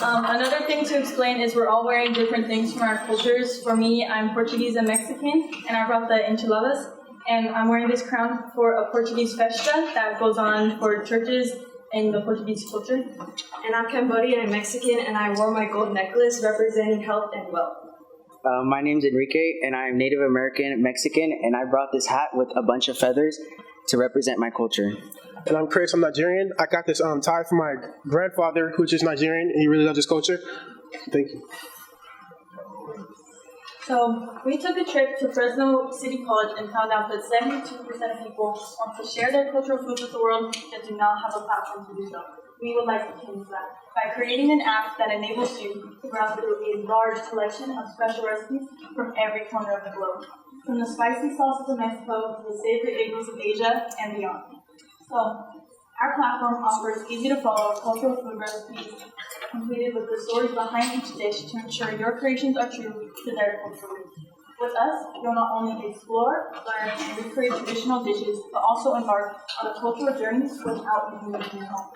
Another thing to explain is we're all wearing different things from our cultures. For me, I'm Portuguese and Mexican, and I brought the enchiladas. And I'm wearing this crown for a Portuguese festa that goes on for churches in the Portuguese culture. And I'm Cambodian and Mexican, and I wore my gold necklace representing health and wealth. My name's Enrique, and I'm Native American Mexican, and I brought this hat with a bunch of feathers to represent my culture. And I'm Chris, I'm Nigerian. I got this tie from my grandfather, who's just Nigerian, and he really loves his culture. Thank you. So we took a trip to Fresno City College and found out that 72% of people want to share their cultural foods with the world that do not have a platform to do so. We would like to change that by creating an app that enables you to browse through a large collection of special recipes from every corner of the globe, from the spicy sauces of Mexico to the savory bagels of Asia and beyond. So our platform offers easy-to-follow cultural food recipes completed with the stories behind each dish to ensure your creations are true to their cultural roots. With us, you'll not only explore, learn, and recreate traditional dishes, but also embark on a cultural journey without even leaving your home.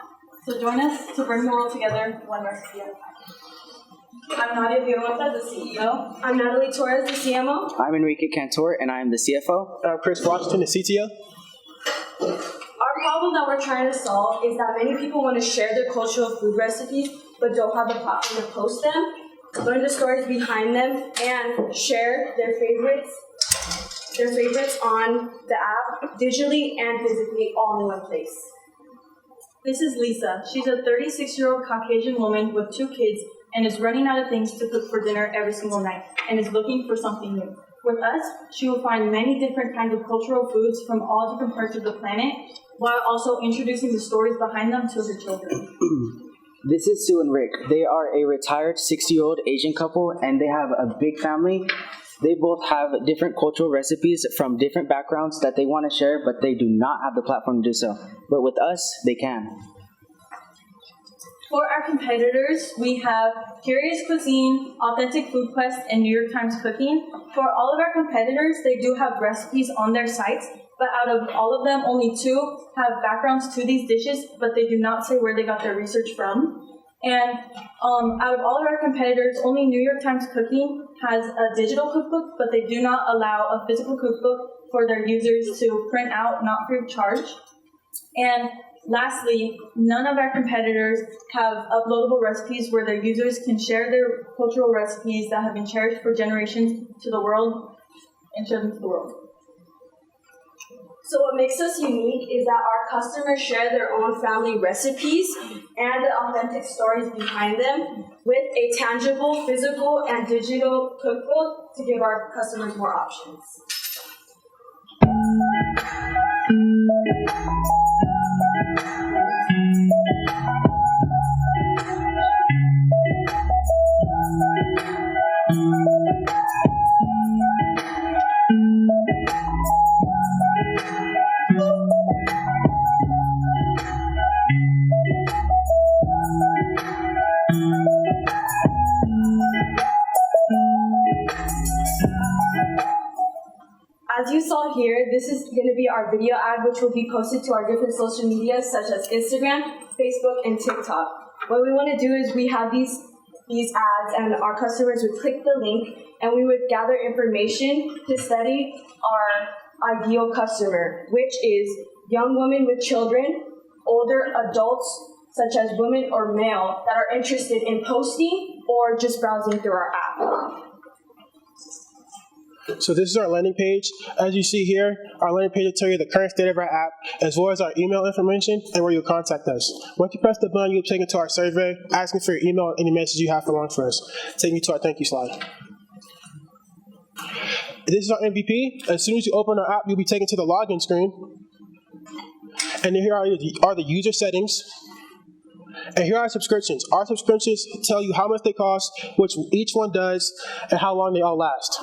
So join us to bring the world together one recipe at a time. I'm Nadia Villalta, the CEO. I'm Natalie Torres, the CMO. I'm Enrique Cantor, and I am the CFO. I'm Chris Washington, the CTO. Our problem that we're trying to solve is that many people want to share their cultural food recipes, but don't have the platform to post them, learn the stories behind them, and share their favorites on the app, digitally and physically, all in one place. This is Lisa. She's a 36-year-old Caucasian woman with 2 kids and is running out of things to cook for dinner every single night and is looking for something new. With us, she will find many different kinds of cultural foods from all different parts of the planet, while also introducing the stories behind them to her children. This is Sue and Rick. They are a retired 60-year-old Asian couple, and they have a big family. They both have different cultural recipes from different backgrounds that they want to share, but they do not have the platform to do so. But with us, they can. For our competitors, we have Curious Cuisine, Authentic Food Quest, and New York Times Cooking. For all of our competitors, they do have recipes on their sites, but out of all of them, only 2 have backgrounds to these dishes, but they do not say where they got their research from. And out of all of our competitors, only New York Times Cooking has a digital cookbook, but they do not allow a physical cookbook for their users to print out, not free of charge. And lastly, none of our competitors have uploadable recipes where their users can share their cultural recipes that have been cherished for generations to the world and share them to the world. So what makes us unique is that our customers share their own family recipes and the authentic stories behind them with a tangible, physical, and digital cookbook to give our customers more options. As you saw here, this is going to be our video ad, which will be posted to our different social medias such as Instagram, Facebook, and TikTok. What we want to do is we have these ads, and our customers would click the link, and we would gather information to study our ideal customer, which is young women with children, older adults, such as women or male, that are interested in posting or just browsing through our app. So this is our landing page. As you see here, our landing page will tell you the current state of our app, as well as our email information and where you'll contact us. Once you press the button, you'll be taken to our survey, asking for your email and any message you have for launch for us. Taking you to our thank you slide. This is our MVP. As soon as you open our app, you'll be taken to the login screen. And here are the user settings. And here are our subscriptions. Our subscriptions tell you how much they cost, which each one does, and how long they all last.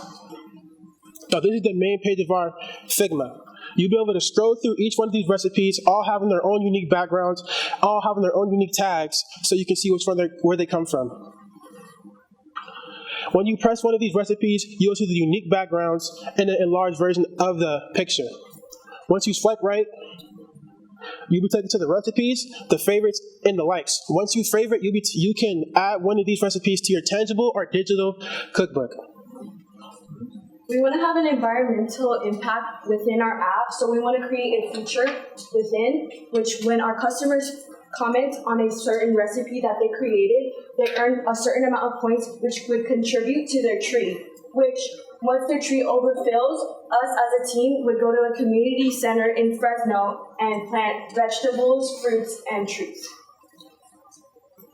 Now, this is the main page of our Figma. You'll be able to scroll through each one of these recipes, all having their own unique backgrounds, all having their own unique tags, so you can see where they come from. When you press one of these recipes, you'll see the unique backgrounds and an enlarged version of the picture. Once you swipe right, you'll be taken to the recipes, the favorites, and the likes. Once you favorite, you can add one of these recipes to your tangible or digital cookbook. We want to have an environmental impact within our app, so we want to create a feature within which when our customers comment on a certain recipe that they created, they earn a certain amount of points which would contribute to their tree, which once their tree overfills, us as a team would go to a community center in Fresno and plant vegetables, fruits, and trees.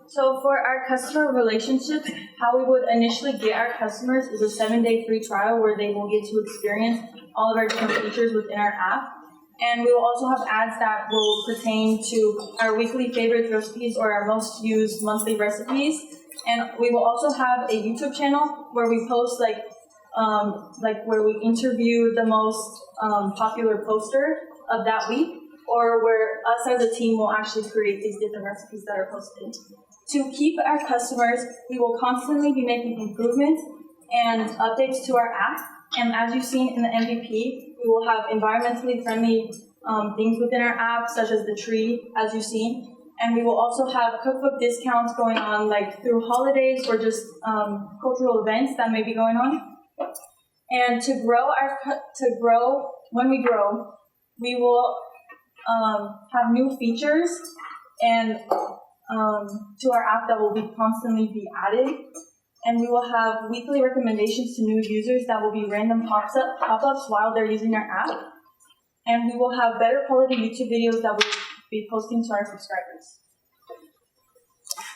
So for our customer relationships, how we would initially get our customers is a 7-day free trial where they will get to experience all of our different features within our app. And we will also have ads that will pertain to our weekly favorite recipes or our most used monthly recipes. And we will also have a YouTube channel where we post where we interview the most popular poster of that week, or where us as a team will actually create these different recipes that are posted. To keep our customers, we will constantly be making improvements and updates to our app. And as you've seen in the MVP, we will have environmentally friendly things within our app, such as the tree, as you've seen. And we will also have cookbook discounts going on, like through holidays or just cultural events that may be going on. And when we grow, we will have new features and to our app that will be constantly be added. And we will have weekly recommendations to new users that will be random pop-ups while they're using our app. And we will have better quality YouTube videos that we'll be posting to our subscribers.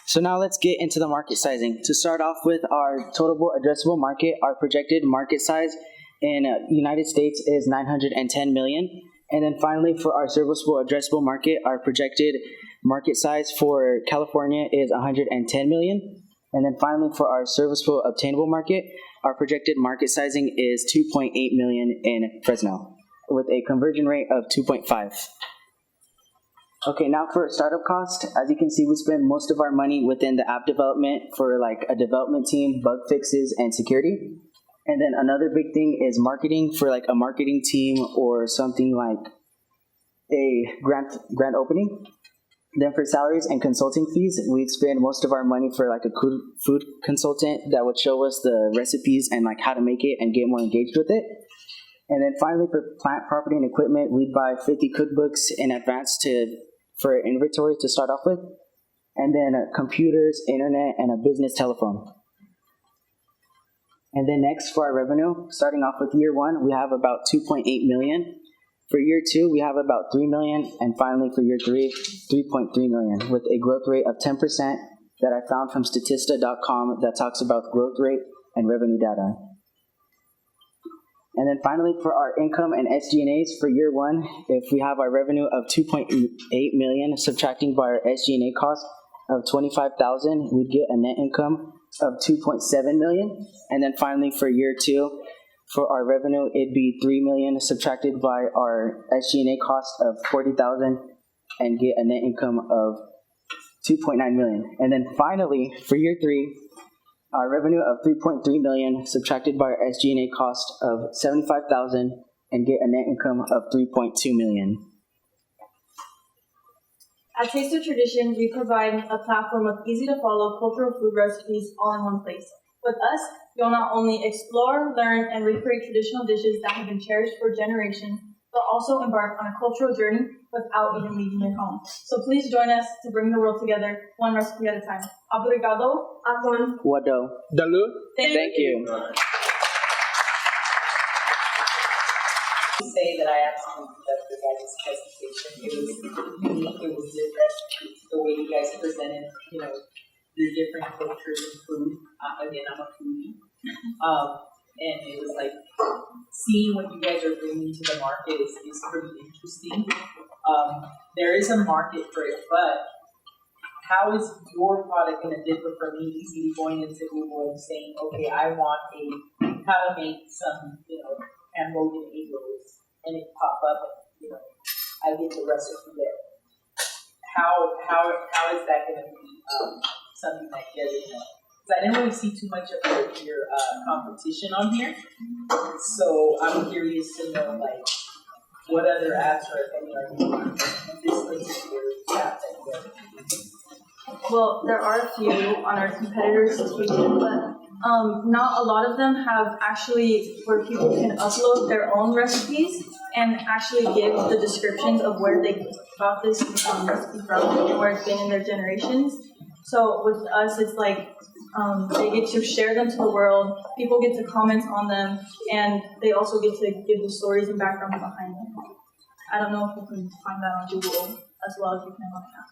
So now let's get into the market sizing. To start off with our total addressable market, our projected market size in United States is 910 million. And then finally, for our serviceable addressable market, our projected market size for California is 110 million. And then finally, for our serviceable obtainable market, our projected market sizing is 2.8 million in Fresno, with a conversion rate of 2.5. Okay, now for startup cost, as you can see, we spend most of our money within the app development for like a development team, bug fixes, and security. And then another big thing is marketing for like a marketing team or something like a grand opening. Then for salaries and consulting fees, we spend most of our money for like a food consultant that would show us the recipes and like how to make it and get more engaged with it. And then finally for plant, property, and equipment, we'd buy 50 cookbooks in advance for inventory to start off with. And then computers, internet, and a business telephone. And then next for our revenue, starting off with year 1, we have about 2.8 million. For year 2, we have about 3 million. And finally for year 3, 3.3 million, with a growth rate of 10% that I found from Statista.com that talks about growth rate and revenue data. And then finally for our income and SG&As for year 1, if we have our revenue of 2.8 million, subtracting by our SG&A cost of 25,000, we'd get a net income of 2.7 million. And then finally for year 2, for our revenue, it'd be 3 million subtracted by our SG&A cost of 40,000 and get a net income of 2.9 million. And then finally for year 3, our revenue of 3.3 million subtracted by our SG&A cost of 75,000 and get a net income of 3.2 million. At Taste of Tradition, we provide a platform of easy-to-follow cultural food recipes all in one place. With us, you'll not only explore, learn, and recreate traditional dishes that have been cherished for generations, but also embark on a cultural journey without even leaving your home. So please join us to bring the world together, one recipe at a time. Obrigado. Atman. Wado. Dalu. Thank you. Say that I absolutely loved your guys' presentation. It was unique, it was different. The way you guys presented, the different cultures and food. Again, I'm a foodie. And it was like seeing what you guys are bringing to the market is pretty interesting. There is a market for it, but how is your product going to differ from me easily going into Google and saying, okay, I want how to make some, hamburger egg rolls, and it pop up, and I get the recipe there. How is that going to be something that you guys know? Because I didn't really see too much of your competition on here, so I'm curious to know what other apps or if any are you on this particular app that you have? Well, there are a few on our competitors' pages, but not a lot of them have actually where people can upload their own recipes and actually give the descriptions of where they got this recipe from and where it's been in their generations. So with us, it's like they get to share them to the world, people get to comment on them, and they also get to give the stories and background behind them. I don't know if you can find that on Google as well as you can on the app.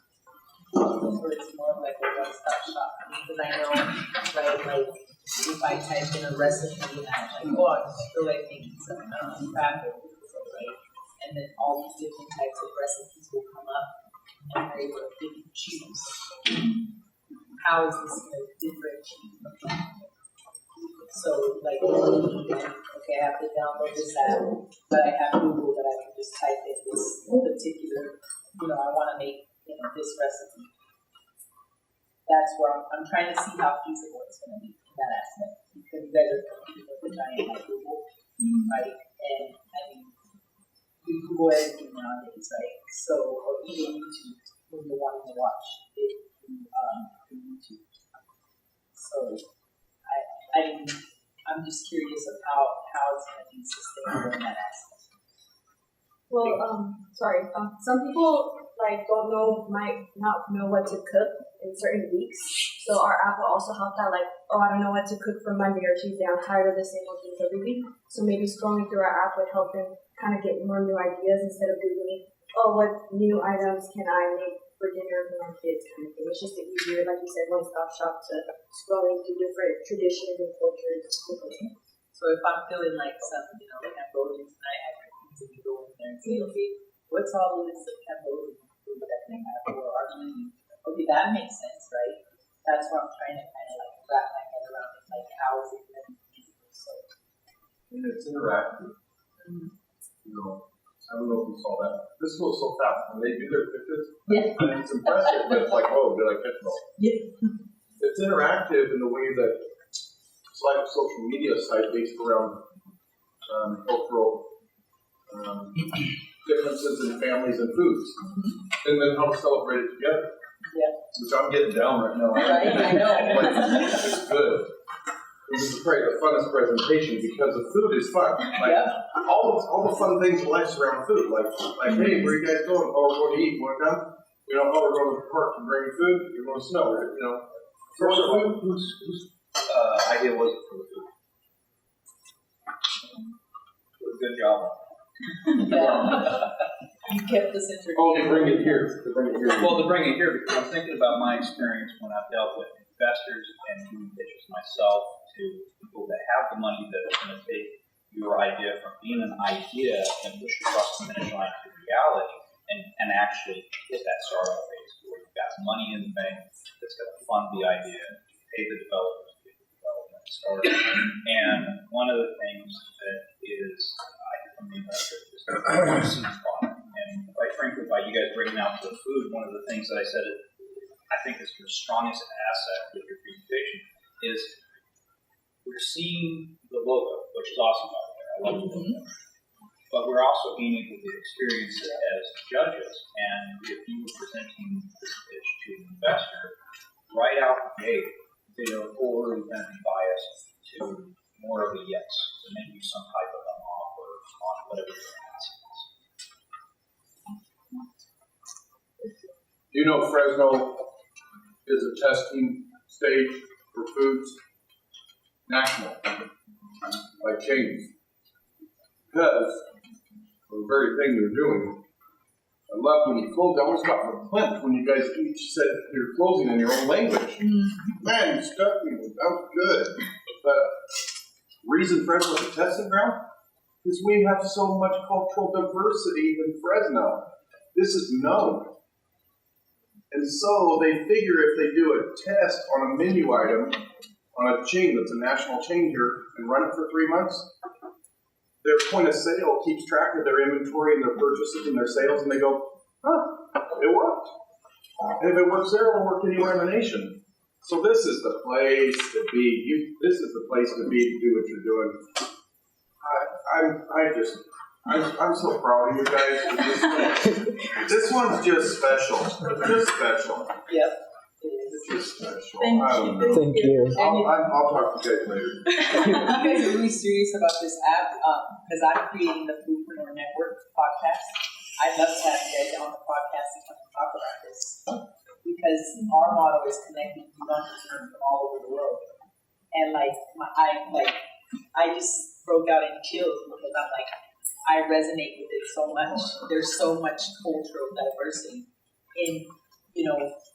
Or it's more like a one-stop shop? Because I know, right, like, if I type in a recipe and I'm like, oh, I feel like making some crab noodles, right? And then all these different types of recipes will come up and they're able to pick and choose. How is this going to differentiate from that? So, like, okay, I have to download this app, but I have Google that I can just type in this particular, I want to make, this recipe. That's where I'm trying to see how feasible it's going to be in that aspect. Because you guys are competing with the giant like Google, right? And I mean, you Google everything nowadays, right? So, or even YouTube when you're wanting to watch it through YouTube. So, I'm just curious of how it's going to be sustainable in that aspect. Well, some people might not know what to cook in certain weeks. So our app will also help that, like, oh, I don't know what to cook for Monday or Tuesday. I'm tired of the same old things every week. So maybe scrolling through our app would help them kind of get more new ideas instead of Googling, oh, what new items can I make for dinner for my kids kind of thing. It's just an easier, like you said, one-stop shop to scrolling through different traditions and cultures. So if I'm feeling like some, Cambodian and I have things and we go in there and say, okay, what's all of this of Cambodian food that they have or Armenian? Okay, that makes sense, right? That's what I'm trying to kind of like wrap my head around. It. Like, how is it going to be feasible? So, it's interactive. I don't know if you saw that. This goes so fast when they do their pitches. Yeah. And it's impressive, but it's like, oh, did I catch it all? Yeah. It's interactive in the way that it's like a social media site based around cultural differences in families and foods, and then how to celebrate it together. Yeah. Which I'm getting down right now. Right, I know. It's good. This is probably the funnest presentation because the food is fun. Like all the fun things in life surround food. Like, hey, where are you guys going? Oh, we're going to eat. Want to come? Oh, we're going to the park and bring food. You're going to snow. First of all, whose idea was it for the food? Good job. You kept this entertaining. Oh, to bring it here. Well, to bring it here, because I'm thinking about my experience when I've dealt with investors and doing pitches myself to people that have the money that are going to take your idea from being an idea and push it across the finish line to reality and actually hit that startup phase where you've got money in the bank that's going to fund the idea, pay the developers to get the development started. And one of the things that is, I hear from the investors is the seed spot. And quite frankly, by you guys bringing out the food, one of the things that I said I think is your strongest asset with your presentation is we're seeing the logo, which is awesome out there. I love the logo. But we're also being able to experience it as judges. And if you were presenting this pitch to an investor, right out the gate, they are already going to be biased to more of a yes, to maybe some type of an offer on whatever you're asking us. Fresno is a testing stage for foods national, like chains. Because of the very thing they're doing. I love when you close. I always got verklempt when you guys each said you're closing in your own language. Man, you stuck me. That was good. But reason Fresno's a testing ground is we have so much cultural diversity in Fresno. This is known. And so they figure if they do a test on a menu item on a chain that's a national chain here and run it for 3 months, their point of sale keeps track of their inventory and their purchases and their sales, and they go, it worked. And if it works there, it'll work anywhere in the nation. So this is the place to be. This is the place to be to do what you're doing. I'm so proud of you guys. This one's just special. Just special. Yep. It's just special. Thank I don't you. know. Thank you. I'll talk to you guys later. You guys are really serious about this app because I'm creating the Foodpreneur Network podcast. I'd love to have you guys on the podcast and talk about this because our motto is connecting with entrepreneurs from all over the world. And I just broke out in chills because I'm like, I resonate with it so much. There's so much cultural diversity in,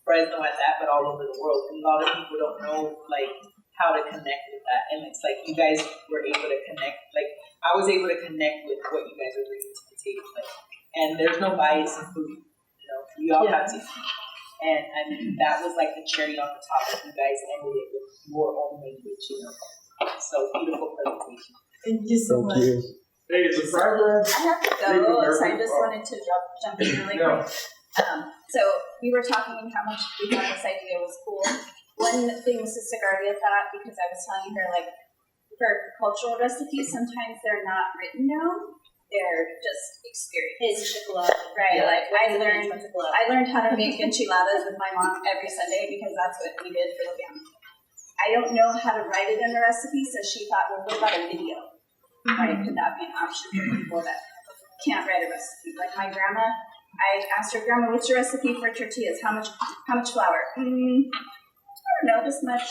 Fresno at that, but all over the world. And a lot of people don't know, how to connect with that. And it's like you guys were able to connect. I was able to connect with what you guys are bringing to the table. And there's no bias in food. We all have to eat. And I mean, that was like the cherry on the top that you guys ended it with your own language, So beautiful presentation. Thank you so much. Thank you. Hey, it's a private. I have to go, so I just wanted to jump in really quick. So we were talking how much we thought this idea was cool. One thing Sister Garvey thought, because I was telling her, for cultural recipes, sometimes they're not written down. They're just experience. Right, I learned how to make enchiladas with my mom every Sunday because that's what we did for the family. I don't know how to write it in a recipe, so she thought, well, what about a video? Right? Could that be an option for people that can't write a recipe? Like my grandma, I asked her, Grandma, what's your recipe for tortillas? How much flour? I don't know, this much.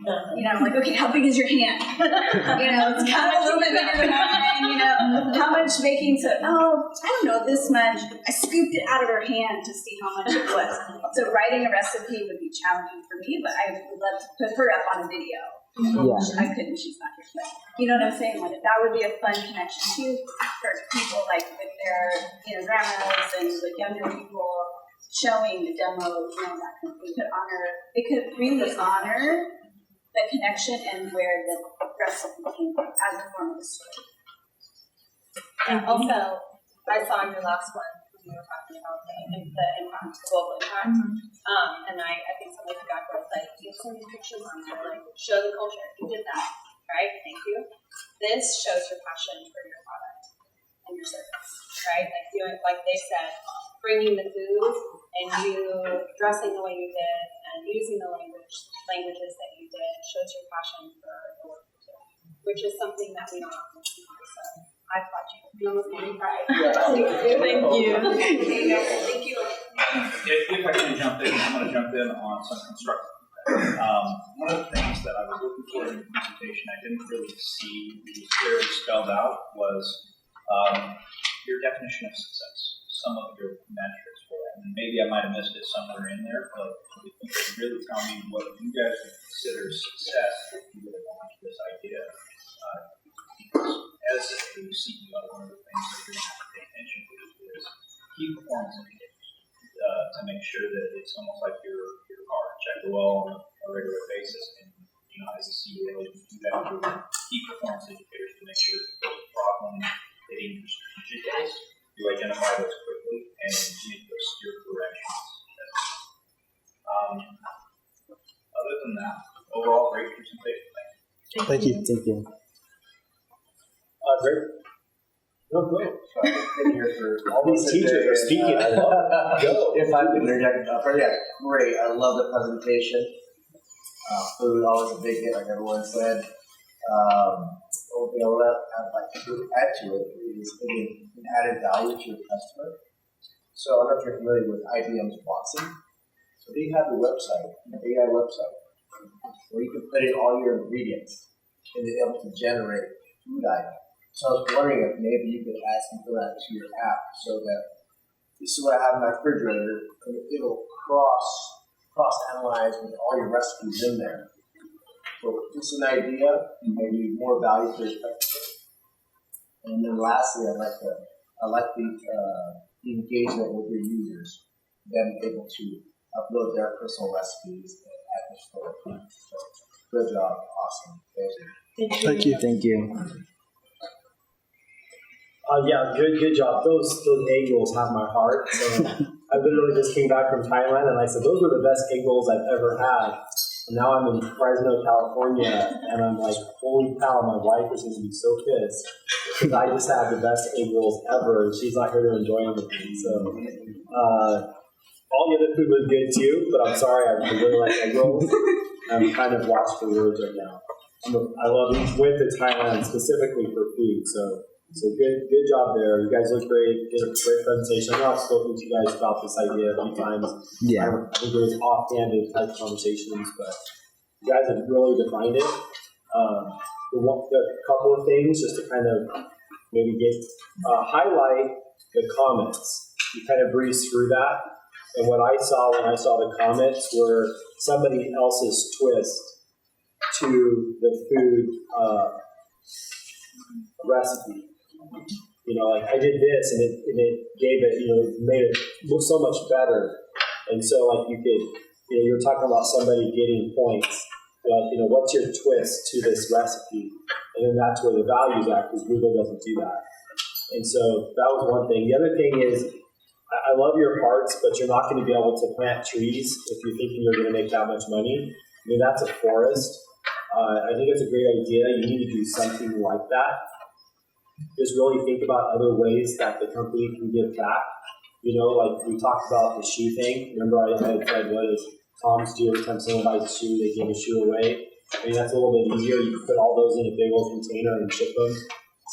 I'm like, okay, how big is your hand? It's kind of a little bit bigger than mine. How much baking soda? Oh, I don't know, this much. I scooped it out of her hand to see how much it was. So writing a recipe would be challenging for me, but I would love to put her up on a video. Yeah. I couldn't, she's not here, but you know what I'm saying? That would be a fun connection too for people with their grandmas and the younger people showing the demo, that it could really honor the connection and where the recipe came from as a form of the story. And also, I saw in your last one when you were talking about the impact, global impact, and I think somebody forgot to you have so many pictures on there, show the culture. You did that, right? Thank you. This shows your passion for your product and your service, right? Doing, like they said, bringing the food and you dressing the way you did and using the languages that you did shows your passion for the work you do, which is something that we don't often see. So I applaud you. You almost made me cry. Thank you. Thank you. If I can jump in, I'm going to jump in on some constructive feedback. One of the things that I was looking for in the presentation I didn't really see clearly spelled out was your definition of success, some of your metrics for it. And maybe I might have missed it somewhere in there, but if you could really tell me what you guys would consider success if you would launch this idea. Because as a CEO, one of the things that you're going to have to pay attention to is key performance indicators to make sure that it's almost like your car, check the oil on a regular basis. And as a CEO, you have to do key performance indicators to make sure that there's a problem hitting your strategic goals. You identify those quickly and make those steer corrections. Other than that, overall, great presentation. Thank you. Thank you. Great. No, go. So I've been here for All these teachers are speaking. I love it. Go. If I can interject, great. I love the presentation. Food always a big hit, like everyone said. One thing I would like to add to it is giving an added value to your customer. So I don't know if you're familiar with IBM's Watson. So they have a website, an AI website, where you can put in all your ingredients and they're able to generate food items. So I was wondering if maybe you could add something like that to your app so that this is what I have in my refrigerator, and it'll cross-analyze with all your recipes in there. So just an idea, maybe more value for your customer. And then lastly, I like the engagement with your users, them able to upload their personal recipes and add their story. So good job, awesome, Thank you. Thank you. Yeah, good job. Those egg rolls have my heart. So I literally just came back from Thailand and I said, those were the best egg rolls I've ever had. And now I'm in Fresno, California, and I'm like, holy cow, my wife is going to be so pissed because I just had the best egg rolls ever, and she's not here to enjoy them with me. So, all the other food was good too, but I'm sorry, I really like egg rolls. I'm kind of lost for words right now. We went to Thailand specifically for food, so good job there. You guys look great. Did a great presentation. I know I've spoken to you guys about this idea a few times. Yeah. I think it was offhanded type conversations, but you guys have really defined it. A couple of things just to kind of maybe highlight the comments. You kind of breeze through that. And what I saw when I saw the comments were somebody else's twist to the food recipe. You know, like I did this and it gave it, made it look so much better. And so like you were talking about somebody getting points. Like, what's your twist to this recipe? And then that's where the value's at, because Google doesn't do that. And so that was one thing. The other thing is, I love your hearts, but you're not going to be able to plant trees if you're thinking you're going to make that much money. I mean, that's a forest. I think it's a great idea. You need to do something like that. Just really think about other ways that the company can give back. Like we talked about the shoe thing. Remember I had said, what is Tom's do every time someone buys a shoe, they give a shoe away. I mean, that's a little bit easier. You can put all those in a big old container and ship them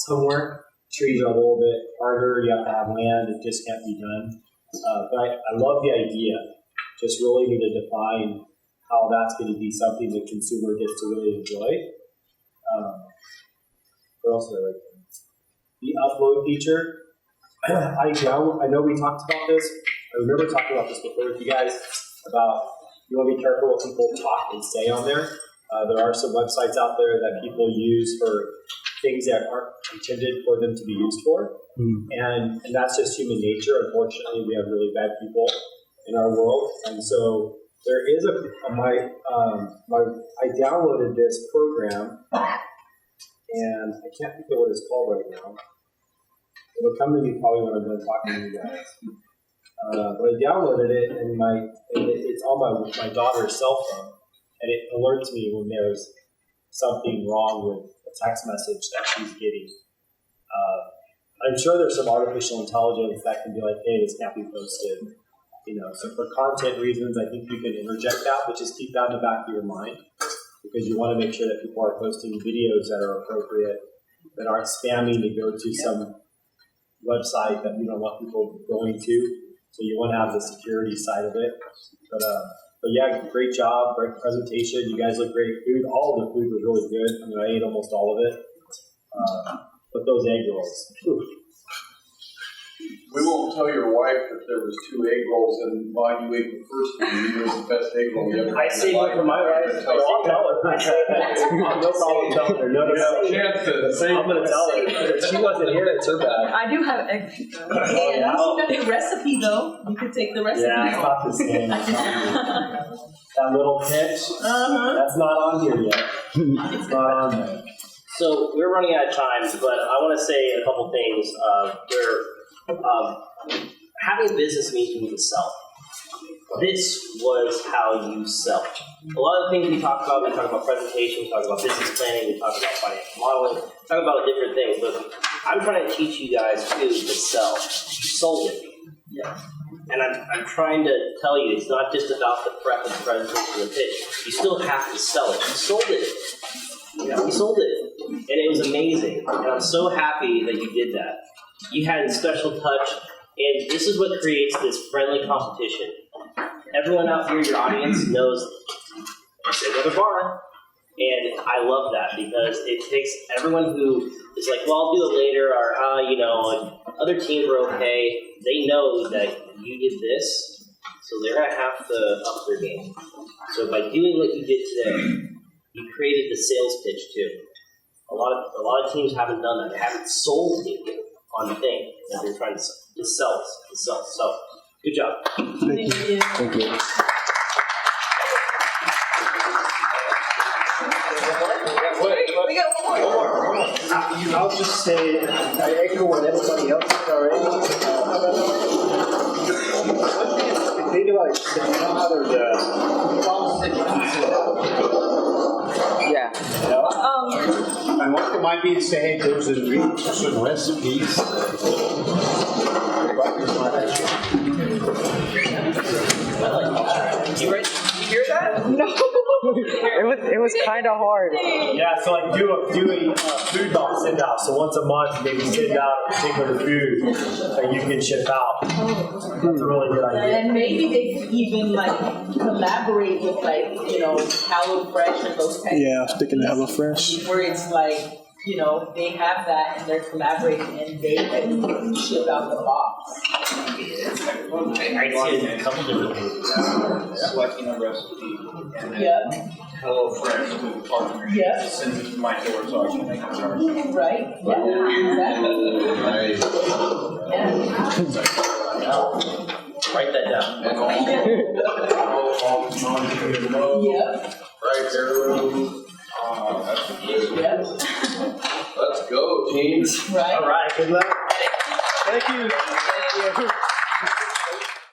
somewhere. Trees are a little bit harder. You have to have land. It just can't be done. But I love the idea. Just really need to define how that's going to be something the consumer gets to really enjoy. What else did I write down? The upload feature. I know we talked about this. I remember talking about this before with you guys about you want to be careful what people talk and say on there. There are some websites out there that people use for things that aren't intended for them to be used for. And that's just human nature. Unfortunately, we have really bad people in our world. And so there is I downloaded this program, and I can't think of what it's called right now. It'll come to me probably when I'm done talking to you guys. But I downloaded it, and it's on my daughter's cell phone, and it alerts me when there's something wrong with a text message that she's getting. I'm sure there's some artificial intelligence that can be like, hey, this can't be posted. So for content reasons, I think you can interject that, but just keep that in the back of your mind, because you want to make sure that people are posting videos that are appropriate, that aren't spamming to go to some website that you don't want people going to. So you want to have the security side of it. But yeah, great job, great presentation. You guys look great. All of the food was really good. I mean, I ate almost all of it. But those egg rolls. We won't tell your wife that there was 2 egg rolls and mine you ate the first one. You was the best egg roll you ever had. I saved one for my wife. I'll tell her. No problem telling her. No. I'm going to tell her. If she wasn't here, it's her bad. I do have egg. Hey, at least you got the recipe though. You could take the recipe. Yeah, it's not the same. That little pitch, that's not on here yet. It's not on there. So we're running out of time, but I want to say a couple things. Having a business means you need to sell. This was how you sell. A lot of the things we talk about presentation, we talk about business planning, we talk about financial modeling, we talk about different things, but I'm trying to teach you guys too to sell. You sold it. Yeah. And I'm trying to tell you, it's not just about the prep and the presentation and the pitch. You still have to sell it. You sold it. Yeah, we sold it. And it was amazing. And I'm so happy that you did that. You had a special touch, and this is what creates this friendly competition. Everyone out here, your audience, knows it's another bar. And I love that because it takes everyone who is like, well, I'll do it later, or, other teams are okay. They know that you did this, so they're going to have to up their game. So by doing what you did today, you created the sales pitch too. A lot of teams haven't done that. They haven't sold it on the thing that they're trying to sell. Just sell. So, good job. Thank you. Thank you. We got one more. I'll just say, I echo what everybody else said already. think about it, you know how there's Yeah. you know? And what it might be to say, hey, there's certain recipes. You hear that? No. It was kind of hard. Yeah, so like do a food box send out. So once a month, maybe send out a particular food that you can ship out. That's a really good idea. And maybe they could even like collaborate with like, HelloFresh and those kinds Yeah, of sticking to HelloFresh. where it's like, they have that and they're collaborating and they can ship out the box. I see it in a couple different things. Selecting a recipe and then Yep, HelloFresh to the partner. Yep. Send it to my door so I can make a charge. right? Yeah, exactly. Right. Write that down. And all the non-GMO, Yep, right, heirloom. That's good. yep, Let's go, teams. right. All right. Good luck. Thank you.